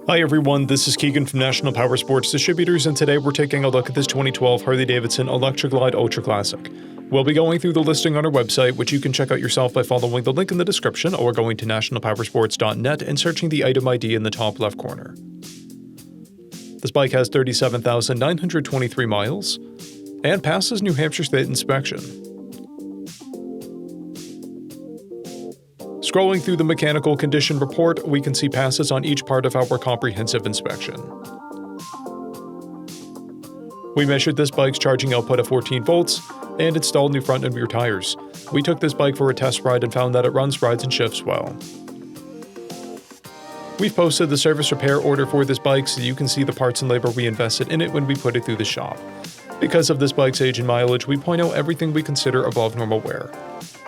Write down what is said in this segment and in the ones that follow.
Hi everyone, this is Keegan from National Powersports Distributors, and today we're taking a look at this 2012 Harley-Davidson ELECTRA Glide Ultra Classic. We'll be going through the listing on our website, which you can check out yourself by following the link in the description or going to nationalpowersports.net and searching the item ID in the top left corner. This bike has 37,923 miles and passes New Hampshire State inspection. Scrolling through the mechanical condition report, we can see passes on each part of our comprehensive inspection. We measured this bike's charging output at 14 volts and installed new front and rear tires. We took this bike for a test ride and found that it runs, rides, and shifts well. We've posted the service repair order for this bike so you can see the parts and labor we invested in it when we put it through the shop. Because of this bike's age and mileage, we point out everything we consider above normal wear.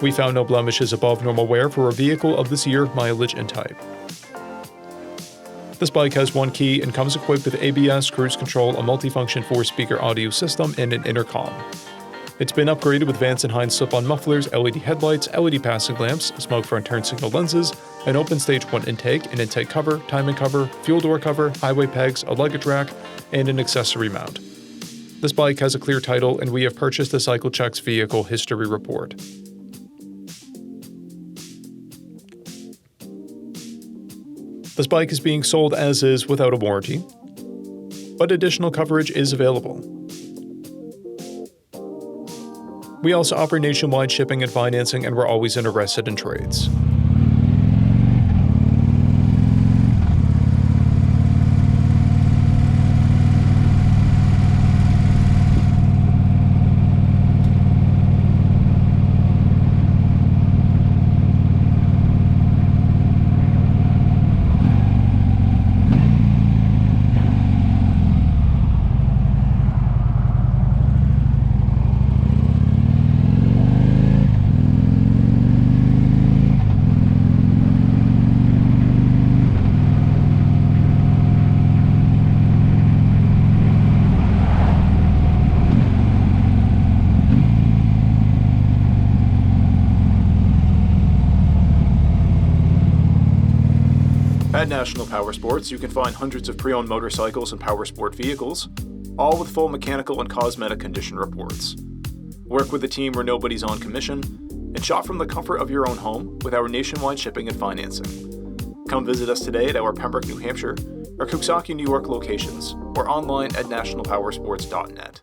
We found no blemishes above normal wear for a vehicle of this year, mileage, and type. This bike has one key and comes equipped with ABS, cruise control, a multifunction 4-speaker audio system, and an intercom. It's been upgraded with Vance & Hines slip-on mufflers, LED headlights, LED passing lamps, smoke front turn signal lenses, an open stage 1 intake, an intake cover, timing cover, fuel door cover, highway pegs, a luggage rack, and an accessory mount. This bike has a clear title, and we have purchased the CycleCheck's vehicle history report. This bike is being sold as is without a warranty, but additional coverage is available. We also offer nationwide shipping and financing, and we're always interested in trades. At National Powersports, you can find hundreds of pre-owned motorcycles and powersport vehicles, all with full mechanical and cosmetic condition reports. Work with a team where nobody's on commission, and shop from the comfort of your own home with our nationwide shipping and financing. Come visit us today at our Pembroke, New Hampshire, or Coxsackie, New York locations, or online at nationalpowersports.net.